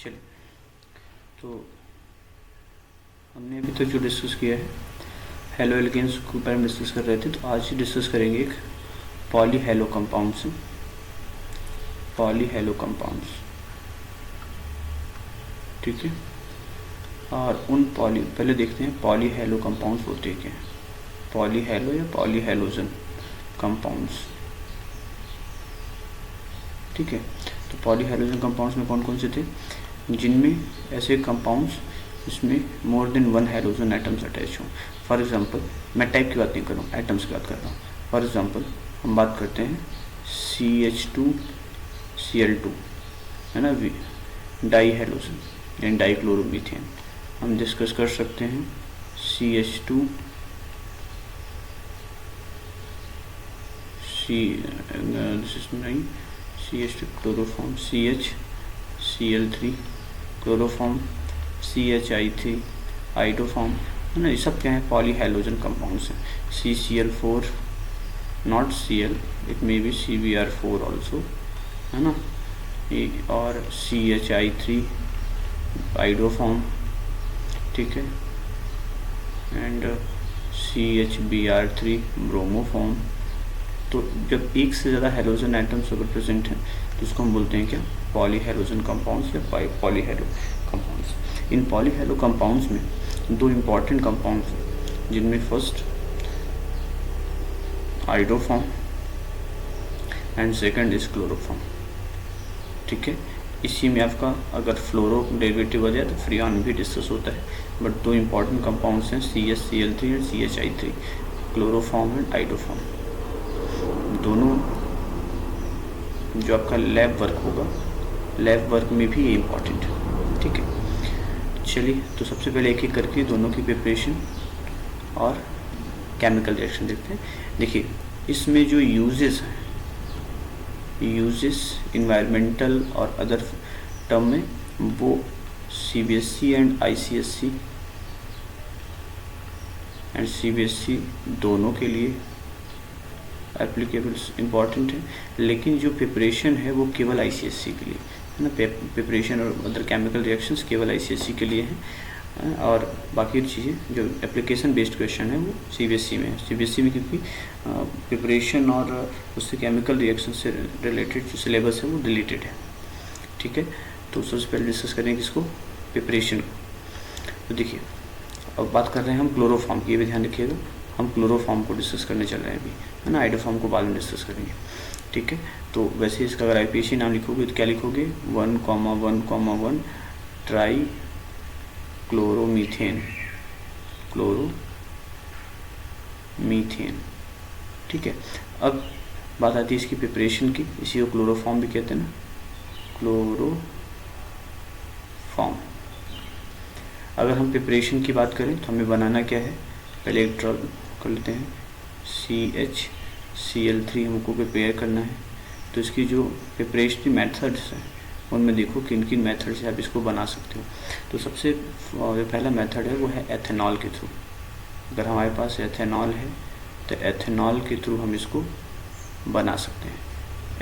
चलिए, तो हमने अभी तक जो डिस्कस किया है हेलो एल्केन्स के बारे में डिस्कस कर रहे थे। तो आज डिस्कस करेंगे एक poly hello compounds, poly hello compounds, ठीक है। और उन पहले देखते हैं पॉली हेलो कंपाउंड्स होते क्या हैं, पॉली हेलो या पॉली हेलोजन कंपाउंड्स, ठीक है। तो पॉली हेलोजन कंपाउंड्स में कौन कौन से थे, जिनमें ऐसे कंपाउंड्स इसमें more than one halogen atoms attach हों। फॉर एग्जांपल, मैं टाइप की बात नहीं कर रहा हूँ, एटम्स की बात कर रहा हूँ। फॉर एग्जांपल हम बात करते हैं CH2Cl2, है ना, डाई हेलोजन यानी डाइक्लोरोमीथेन। हम डिस्कस कर सकते हैं CH2 CH2 chloroform, CHCl3 chloroform, CHI3 iodoform, है ना। ये सब क्या है, पॉली हेलोजन कंपाउंड्स हैं। CCl4 not Cl, it may be CBr4 also, है ना। और CHI3 आइडोफॉर्म, ठीक है, एंड CHBr3 ब्रोमोफॉर्म। तो जब एक से ज़्यादा हेलोजन एटम्स अगर प्रेजेंट हैं तो उसको हम बोलते हैं क्या, पॉली हेलोजन कंपाउंड्स या पॉली हेलो कंपाउंड्स। इन पॉली हेलो कंपाउंड्स में दो इम्पॉर्टेंट कंपाउंड्स हैं, जिनमें first iodoform and second is chloroform, ठीक है। इसी में आपका अगर फ्लोरो डेरिवेटिव आ जाए तो फ्रियॉन भी डिस्कस होता है, बट दो इम्पॉर्टेंट कंपाउंड्स हैं CHCl3 and CHI3, chloroform and iodoform. दोनों जो आपका लैब वर्क होगा, लैब वर्क में भी ये इम्पॉर्टेंट है, ठीक है। चलिए, तो सबसे पहले एक एक करके दोनों की प्रिपरेशन और केमिकल रिएक्शन देखते हैं। देखिए, इसमें जो यूजेस हैं, यूजेस इन्वायरमेंटल और अदर टर्म में, वो CBSE and ICSE and CBSE दोनों के लिए एप्लीकेबल्स इम्पॉर्टेंट है, लेकिन जो प्रिपरेशन है वो केवल ICSE के लिए है ना। प्रिपरेशन और अदर केमिकल रिएक्शंस केवल ICSE के लिए हैं, और बाकी चीज़ें जो एप्लीकेशन बेस्ड क्वेश्चन है वो CBSE में है। CBSE में क्योंकि प्रिपरेशन और उससे केमिकल रिएक्शन से रिलेटेड जो सिलेबस है वो डिलीटेड है, ठीक है। तो सबसे पहले डिस्कस करेंगे इसको, प्रिपरेशन को। तो देखिए, अब बात कर रहे हैं हम क्लोरोफॉर्म की, ये भी ध्यान रखिएगा, हम क्लोरोफॉर्म को डिस्कस करने चल रहे हैं अभी, है ना। आइडोफॉर्म को बाद में डिस्कस करेंगे, ठीक है। तो वैसे इसका अगर IPAC नाम लिखोगे तो क्या लिखोगे, 1,1,1 ट्राई क्लोरोमीथेन, क्लोरोमीथेन, ठीक है। अब बात आती है इसकी प्रिपरेशन की, इसी को क्लोरोफॉर्म भी कहते हैं ना, क्लोरोफॉर्म। अगर हम प्रिपरेशन की बात करें तो हमें बनाना क्या है, पहले एक ड्रग कर लेते हैं, CHCl3 हमको प्रिपेयर करना है। तो इसकी जो प्रिपरेशन मेथड्स हैं उनमें देखो किन किन मेथड से आप इसको बना सकते हो। तो सबसे पहला मेथड है वो है एथेनॉल के थ्रू। अगर हमारे पास एथेनॉल है तो एथेनॉल के थ्रू हम इसको बना सकते हैं,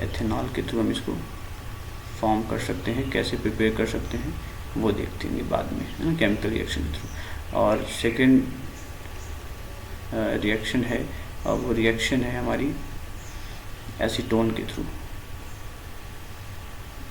एथेनॉल के थ्रू हम इसको फॉर्म कर सकते हैं। कैसे प्रिपेयर कर सकते हैं वो देखते हैं बाद में, है ना, केमिकल रिएक्शन के थ्रू। और सेकेंड रिएक्शन है, और वो रिएक्शन है हमारी एसीटोन के थ्रू।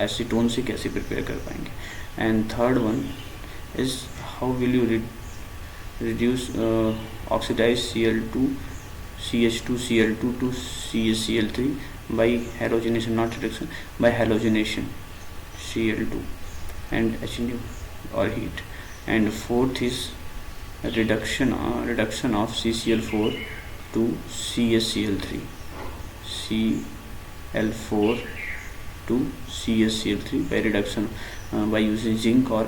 एसीटोन से कैसे प्रिपेयर कर पाएंगे। And third one is how will you reduce oxidise CH2Cl2 to CaCl3 by halogenation, not reduction, by halogenation Cl2 and HNO or heat. And fourth is reduction of CCl4 to CaCl3, Cl4 to CaCl3 by reduction by using zinc or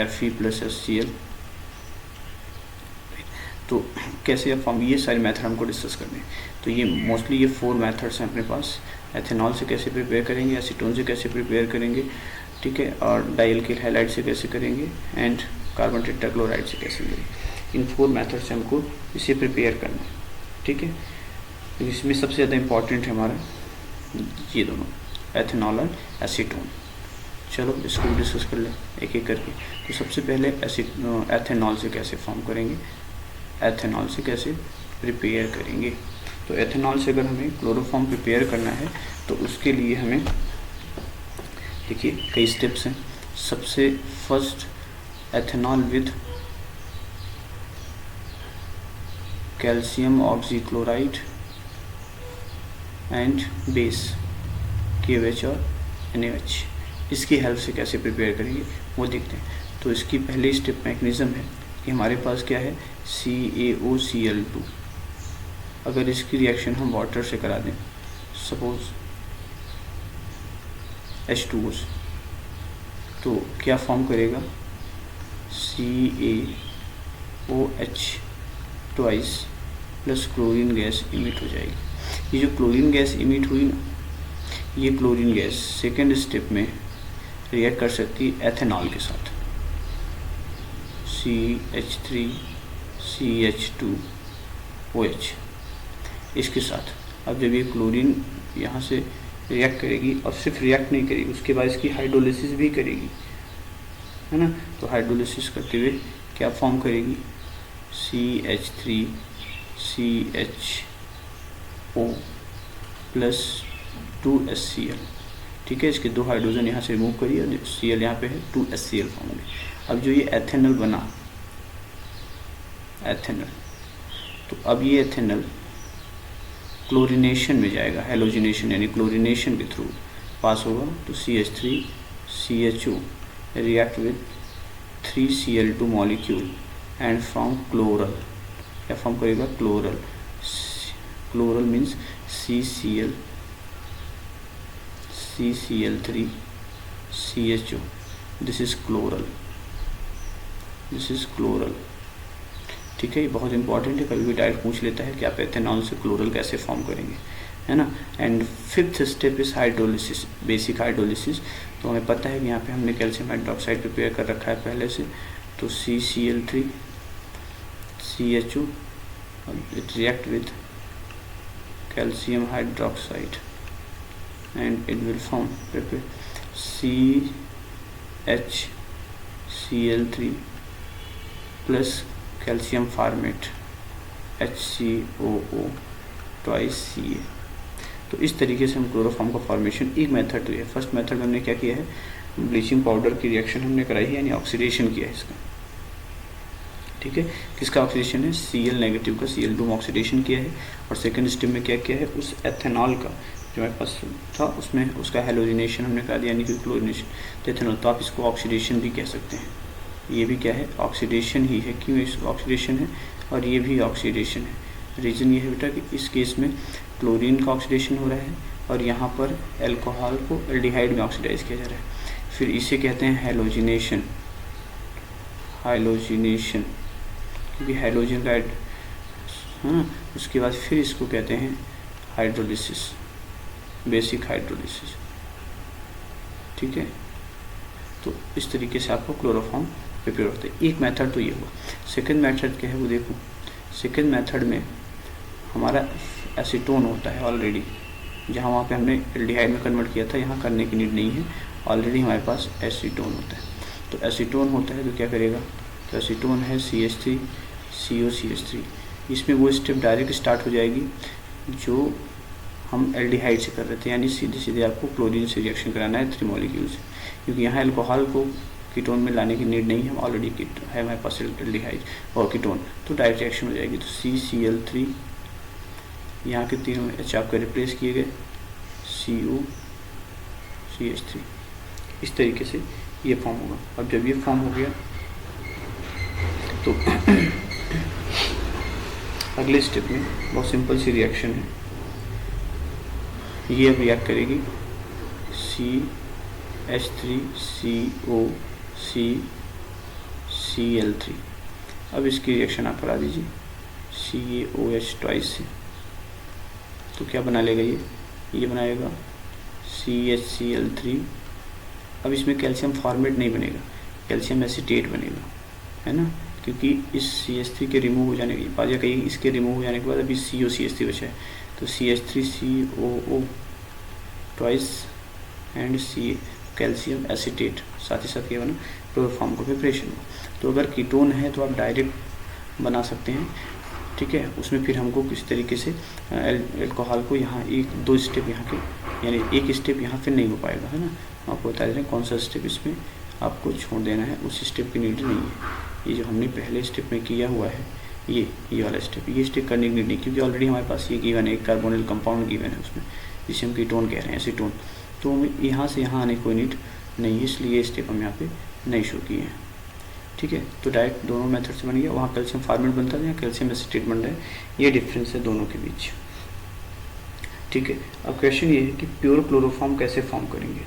Fe plus HCl। तो कैसे अब हम ये सारे method हमको discuss करने हैं। तो ये मोस्टली ये 4 मेथड्स हैं अपने पास। एथेनॉल से कैसे प्रिपेयर करेंगे, एसीटोन से कैसे प्रिपेयर करेंगे, ठीक है, और डाइल्किल हैलाइड से कैसे करेंगे, एंड कार्बन टेट्राक्लोराइड से कैसे करेंगे। इन 4 मेथड से हमको इसे प्रिपेयर करना है, ठीक है। तो इसमें सबसे ज़्यादा इम्पॉर्टेंट है हमारा ये दोनों, एथेनॉल और एसीटोन। चलो इसको भी डिस्कस कर लें एक एक करके। तो सबसे पहले एथेनॉल से कैसे फॉर्म करेंगे, एथेनॉल से कैसे प्रिपेयर करेंगे। तो एथेनॉल से अगर हमें क्लोरोफॉर्म प्रिपेयर करना है तो उसके लिए हमें देखिए कई स्टेप्स हैं। सबसे first, ethanol with calcium oxychloride and base KOH और NaOH, इसकी हेल्प से कैसे प्रिपेयर करेंगे वो देखते हैं। तो इसकी पहली स्टेप मैकेनिज़्म है कि हमारे पास क्या है, CaOCl2। अगर इसकी रिएक्शन हम वाटर से करा दें, सपोज H2O, तो क्या फॉर्म करेगा, CaOH twice plus chlorine gas emit हो जाएगी। ये जो क्लोरीन गैस इमिट हुई ना, ये क्लोरीन गैस सेकेंड स्टेप में रिएक्ट कर सकती है एथेनॉल के साथ, CH3CH2OH इसके साथ। अब जब ये क्लोरीन यहाँ से रिएक्ट करेगी, और सिर्फ रिएक्ट नहीं करेगी, उसके बाद इसकी हाइड्रोलिसिस भी करेगी, है ना। तो हाइड्रोलिसिस करते हुए क्या फॉर्म करेगी, CH3CHO प्लस 2HCl। ठीक है, इसके 2 हाइड्रोजन यहाँ से रिमूव करिए और Cl यहाँ पे है, 2HCl फॉर्म होंगे। अब जो ये एथेनॉल बना, एथेनॉल, तो अब ये एथेनॉल क्लोरिनेशन में जाएगा, हेलोजिनेशन यानी क्लोरिनेशन के थ्रू पास होगा। तो CH3CHO react with 3Cl2 molecule and from chloral, क्या फॉर्म करेगा, chloral. Chloral means CCl3CHO, this is chloral, this is chloral. ठीक है, ये बहुत इंपॉर्टेंट है, कभी भी डायरेक्ट पूछ लेता है कि आप एथेनॉल से क्लोरल कैसे फॉर्म करेंगे, है ना। And fifth step is hydrolysis, basic hydrolysis. तो हमें पता है कि यहाँ पे हमने कैल्शियम हाइड्रोक्साइड प्रिपेयर कर रखा है पहले से, तो CCl3CHO it react with calcium hydroxide and it will form CHCl3 plus calcium formate HCOO twice Ca। तो इस तरीके से हम क्लोरोफॉर्म का फॉर्मेशन, एक मेथड तो ये है। फर्स्ट मेथड में हमने क्या किया है, ब्लीचिंग पाउडर की रिएक्शन हमने कराई है, यानी ऑक्सीडेशन किया है इसका। ठीक है, किसका ऑक्सीडेशन है, Cl नेगेटिव का Cl2 में ऑक्सीडेशन किया है। और सेकंड स्टेप में क्या किया है, उस एथेनॉल का जो हमारे पास था उसमें उसका हेलोजिनेशन हमने करा दिया, यानी कि क्लोरिनेशन। तो एथेनॉल, तो आप इसको ऑक्सीडेशन भी कह सकते हैं, ये भी क्या है, ऑक्सीडेशन ही है। क्यों इसको ऑक्सीडेशन है और ये भी ऑक्सीडेशन है, रीज़न ये है बेटा कि इस केस में क्लोरीन का ऑक्सीडेशन हो रहा है और यहाँ पर एल्कोहल को एल्डिहाइड में ऑक्सीडाइज किया जा रहा है। फिर इसे कहते हैं हेलोजिनेशन, हाइलोजिनेशन, क्योंकि हाइड्रोजन का हाँ, उसके बाद फिर इसको कहते हैं हाइड्रोलिसिस, बेसिक हाइड्रोलिसिस। ठीक है, तो इस तरीके से आपको क्लोरोफॉर्म प्रिपेयर होता है। एक मेथड तो ये हुआ। सेकंड मेथड क्या है वो देखो। सेकंड मेथड में हमारा एसीटोन होता है ऑलरेडी, जहाँ वहाँ पे हमने एल्डिहाइड में कन्वर्ट किया था, यहाँ करने की नीड नहीं है, ऑलरेडी हमारे पास एसीटोन होता है। तो एसीटोन होता है तो क्या करेगा, तो एसीटोन है CH3COCH3। इसमें वो स्टेप डायरेक्ट स्टार्ट हो जाएगी जो हम एल्डिहाइड से कर रहे थे, यानी सीधे सीधे आपको क्लोरीन से रिएक्शन कराना है 3 मॉलिक्यूल से, क्योंकि यहाँ अल्कोहल को कीटोन में लाने की नीड नहीं है, ऑलरेडी है हमारे पास एल्डिहाइड और कीटोन, तो डायरेक्ट रिएक्शन हो जाएगी। तो CCl3, यहाँ के तीनों H आपका रिप्लेस किए गए, COCH3, इस तरीके से ये फॉर्म होगा। अब जब ये फॉर्म हो गया तो अगले स्टेप में बहुत सिंपल सी रिएक्शन है, ये अब रिएक्ट करेगी CH3COCCl3। अब इसकी रिएक्शन आप करा दीजिए CaOH ट्वाइस से, तो क्या बना लेगा ये बनाएगा CHCl3। अब इसमें कैल्शियम फॉर्मेट नहीं बनेगा, कैल्शियम एसीटेट बनेगा, है ना, क्योंकि इस CH3 के रिमूव हो जाने के बाद या कहीं इसके रिमूव हो जाने के बाद अभी COCH3 बचा है, तो CH3COO twice and Ca, calcium acetate, साथ ही साथ क्या बना, क्लोरोफॉर्म का प्रिपरेशन हुआ। तो अगर कीटोन है तो आप डायरेक्ट बना सकते हैं, ठीक है। उसमें फिर हमको किस तरीके से एल्कोहल को यहाँ एक दो स्टेप यहाँ के, यानी एक स्टेप यहाँ फिर नहीं हो पाएगा, है ना। हम आपको बता दे रहे हैं कौन सा स्टेप इसमें आपको छोड़ देना है, उस स्टेप की नीड नहीं है। ये जो हमने पहले स्टेप में किया हुआ है, ये वाला स्टेप, ये स्टेप करने की नीड नहीं, क्योंकि ऑलरेडी हमारे पास ये गिवन है, एक कार्बोनिल कंपाउंड गिवन है उसमें, जिसे हम कीटोन कह रहे हैं, एसीटोन। तो हमें यहाँ से यहाँ आने की कोई नीड नहीं है, इसलिए ये स्टेप हम यहाँ पे नहीं शो किए हैं, ठीक है। तो डायरेक्ट दोनों मेथड से बन गया। वहाँ कैल्शियम फॉर्मेट बनता था, यहाँ कैल्शियम एसीटेट बन रहा है, ये डिफरेंस है दोनों के बीच, ठीक है। अब क्वेश्चन ये है कि प्योर क्लोरोफॉर्म कैसे फॉर्म करेंगे,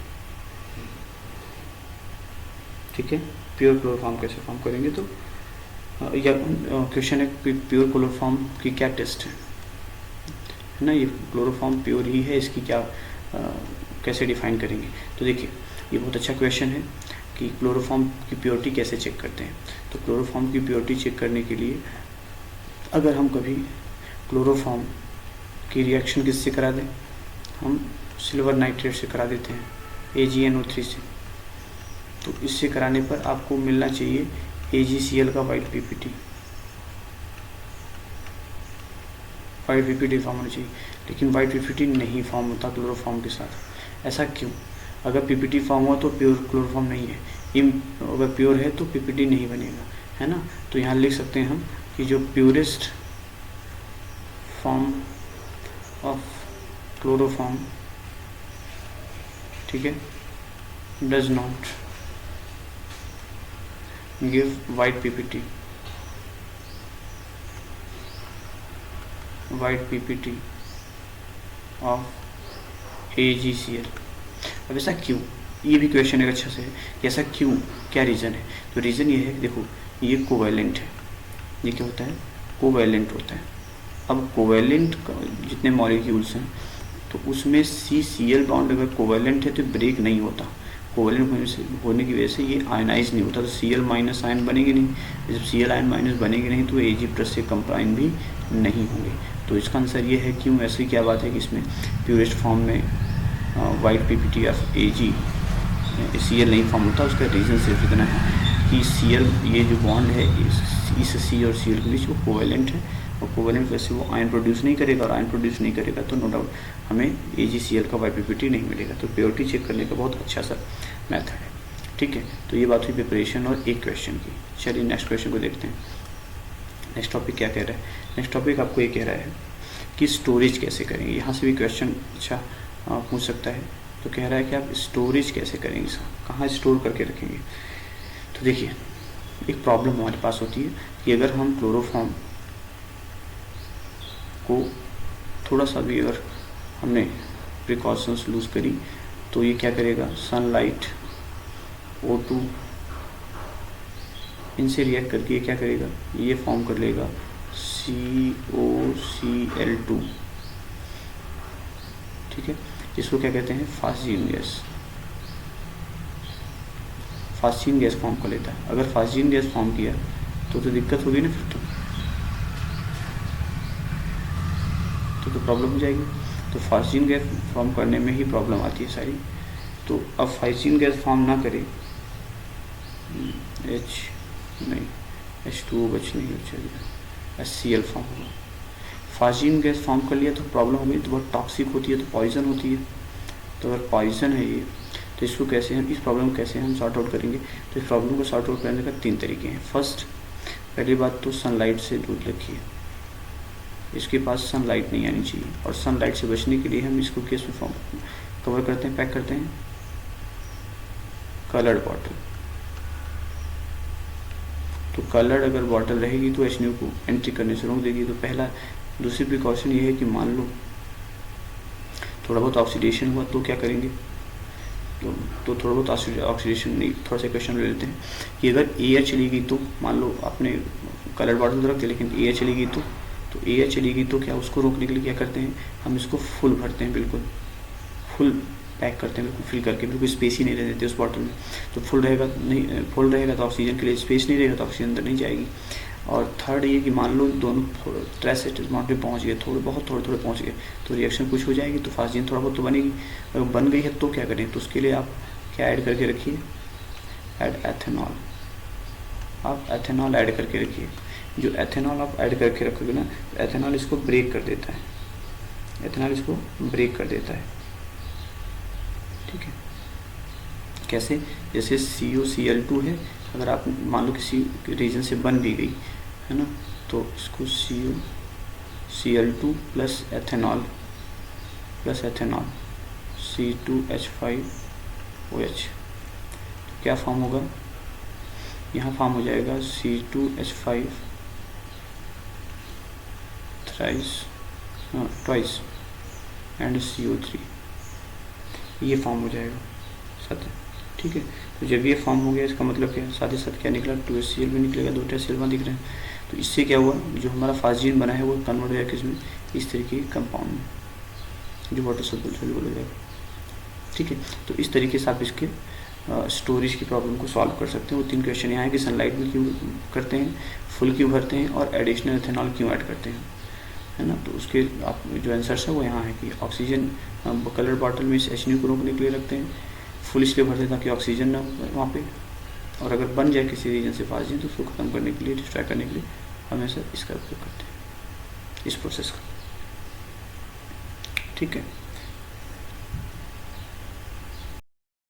ठीक है। प्योर क्लोरोफॉर्म कैसे फॉर्म करेंगे, तो या क्वेश्चन है कि प्योर क्लोरोफॉर्म की क्या टेस्ट है ना। ये क्लोरोफॉर्म प्योर ही है, इसकी क्या कैसे डिफाइन करेंगे। तो देखिए ये बहुत अच्छा क्वेश्चन है कि क्लोरोफॉर्म की प्योरिटी कैसे चेक करते हैं। तो क्लोरोफॉर्म की प्योरिटी चेक करने के लिए अगर हम कभी क्लोरोफॉर्म की रिएक्शन किससे करा दें, हम सिल्वर नाइट्रेट से करा देते हैं, AgNO3 से। तो इससे कराने पर आपको मिलना चाहिए AgCl का white PPT, white PPT form होना चाहिए। लेकिन वाइट PPT नहीं फॉर्म होता क्लोरोफॉर्म के साथ। ऐसा क्यों? अगर PPT फॉर्म हुआ तो प्योर क्लोरोफॉर्म नहीं है, अगर प्योर है तो PPT नहीं बनेगा, है ना। तो यहाँ लिख सकते हैं हम कि जो प्योरेस्ट फॉर्म ऑफ क्लोरोफॉर्म, ठीक है, does not give white PPT, white PPT of AgCl। अब ऐसा क्यों, ये भी क्वेश्चन एक अच्छा से है कि ऐसा क्यों, क्या रीज़न है। तो रीज़न ये है, देखो ये कोवैलेंट है, ये क्या होता है, कोवैलेंट होता है। अब कोवैलेंट जितने मॉलिक्यूल्स हैं तो उसमें CCl बॉन्ड अगर कोवैलेंट है तो ब्रेक नहीं होता, कोवैलेंट होने की वजह से ये आयनाइज नहीं होता, तो Cl माइनस आयन बनेंगे नहीं। जब Cl आयन माइनस बनेंगे नहीं तो Ag प्लस से कंबाइन भी नहीं होंगे। तो इसका आंसर ये है क्यों, ऐसी क्या बात है कि इसमें प्योरेस्ट फॉर्म में वाइट PPT ऑफ Cl नहीं फॉर्म होता। उसका रीज़न सिर्फ इतना है कि Cl, ये जो बॉन्ड है इस C और Cl के बीच, वो कोवैलेंट है, और कोवैलेंट वैसे वो आयन प्रोड्यूस नहीं करेगा, और आयन प्रोड्यूस नहीं करेगा तो नो डाउट हमें AgCl का वाइट PPT नहीं मिलेगा। तो प्योरिटी चेक करने का बहुत अच्छा सा मेथड है, ठीक है। तो ये बात हुई प्रिपरेशन और एक क्वेश्चन की। चलिए नेक्स्ट क्वेश्चन को देखते हैं। नेक्स्ट टॉपिक क्या कह रहा है, नेक्स्ट टॉपिक आपको ये कह रहा है कि स्टोरेज कैसे करेंगे। यहाँ से भी क्वेश्चन अच्छा पूछ सकता है। तो कह रहा है कि आप स्टोरेज कैसे करेंगे, इसका कहाँ स्टोर करके रखेंगे। तो देखिए एक प्रॉब्लम हमारे पास होती है कि अगर हम क्लोरोफॉर्म को थोड़ा सा भी अगर हमने प्रिकॉशंस लूज करी तो ये क्या करेगा, सनलाइट, O2 इनसे रिएक्ट करके ये क्या करेगा, ये फॉर्म कर लेगा COCl2, ठीक है। इसको क्या कहते हैं, phosgene gas, phosgene gas form कर लेता है। अगर फास्जीन गैस फॉर्म किया तो दिक्कत होगी ना, फिर तो प्रॉब्लम हो जाएगी। तो फास्जीन गैस फॉर्म करने में ही प्रॉब्लम आती है सारी। तो अब फास्जीन गैस फॉर्म ना करे, H2O बच नहीं बचेगा, HCl फॉर्म होगा। फास्जीन गैस फॉर्म कर लिया तो प्रॉब्लम हो गई, तो बहुत टॉक्सिक होती है, तो पॉइजन होती है। तो अगर पॉइजन है ये, तो इसको कैसे हम, इस प्रॉब्लम को कैसे हम सॉर्ट आउट करेंगे। तो इस प्रॉब्लम को सॉर्ट आउट करने का 3 तरीके हैं। फर्स्ट, पहली बात तो सनलाइट से दूर रखिए, इसके पास सनलाइट नहीं आनी चाहिए। और सनलाइट से बचने के लिए हम इसको किस में फॉर्म कवर करते हैं, पैक करते हैं, कलर्ड बॉटल। तो कलर्ड अगर बॉटल रहेगी तो HNO को एंट्री करने से रोक देगी। तो पहला। दूसरी प्रिकॉशन ये है कि मान लो थोड़ा बहुत ऑक्सीडेशन हुआ तो क्या करेंगे, तो थोड़ा बहुत ऑक्सीडेशन नहीं, थोड़ा सा क्वेश्चन ले लेते हैं कि अगर एयर चली गई तो, मान लो आपने कलर्ड बॉटल तो रखते लेकिन एयर चली गई तो एयर चली गई तो क्या, उसको रोकने के लिए क्या करते हैं, हम इसको फुल भरते हैं, बिल्कुल फुल पैक करते हैं, बिल्कुल फिल करके, बिल्कुल स्पेस ही नहीं रह देते उस बॉटल में। तो फुल रहेगा नहीं, फुल रहेगा तो ऑक्सीजन के लिए स्पेस नहीं रहेगा, तो ऑक्सीजन अंदर नहीं जाएगी। और थर्ड ये कि मान लो दोनों ट्रेस अमाउंट पे पहुँच गए, थोड़े पहुँच गए, तो रिएक्शन कुछ हो जाएगी, तो फास्जीन थोड़ा बहुत तो बनेगी। अगर बन गई है तो क्या करें, तो उसके लिए आप क्या ऐड करके रखिए, ऐड एथेनॉल। आप एथेनॉल ऐड करके रखिए। जो एथेनॉल आप ऐड करके रखोगे ना, तो एथेनॉल इसको ब्रेक कर देता है, एथेनॉल इसको ब्रेक कर देता है, ठीक है। कैसे, जैसे CuCl2 है, अगर आप मान लो किसी रीजन से बन भी गई है ना, तो इसको CuCl2 प्लस एथेनॉल C2H5OH, क्या फॉर्म होगा, यहाँ फॉर्म हो जाएगा C2H5 ट्वाइस एंड CO3, ये फॉर्म हो जाएगा साथ, ठीक है। तो जब ये फॉर्म हो गया, इसका मतलब क्या है, साथ ही साथ क्या निकला, 2HCl भी निकलेगा, 2 HCl वहाँ दिख रहे हैं। तो इससे क्या हुआ, जो हमारा फास्जीन बना है वो कन्वर्ट हो जाएगा किसमें, इस तरीके के कंपाउंड में, जो वाटर सोल्यूबल हो जाएगा, ठीक है। तो इस तरीके से आप इसके स्टोरेज की प्रॉब्लम को सॉल्व कर सकते हैं। वो 3 क्वेश्चन यहाँ है कि सनलाइट में क्यों करते हैं, फुल क्यों भरते हैं, और एडिशनल एथेनॉल क्यों ऐड करते हैं, है ना। तो उसके आप जो आंसर्स है वो यहाँ है कि ऑक्सीजन कलर बॉटल में इस HNO को रोकने के लिए रखते हैं, फुल इसलिए भरते हैं ताकि ऑक्सीजन ना वहाँ पे, और अगर बन जाए किसी रीजन से फास्जीन तो उसको ख़त्म करने के लिए, डिस्ट्रॉय करने के लिए हमेशा इसका उपयोग करते हैं, इस प्रोसेस का, ठीक है।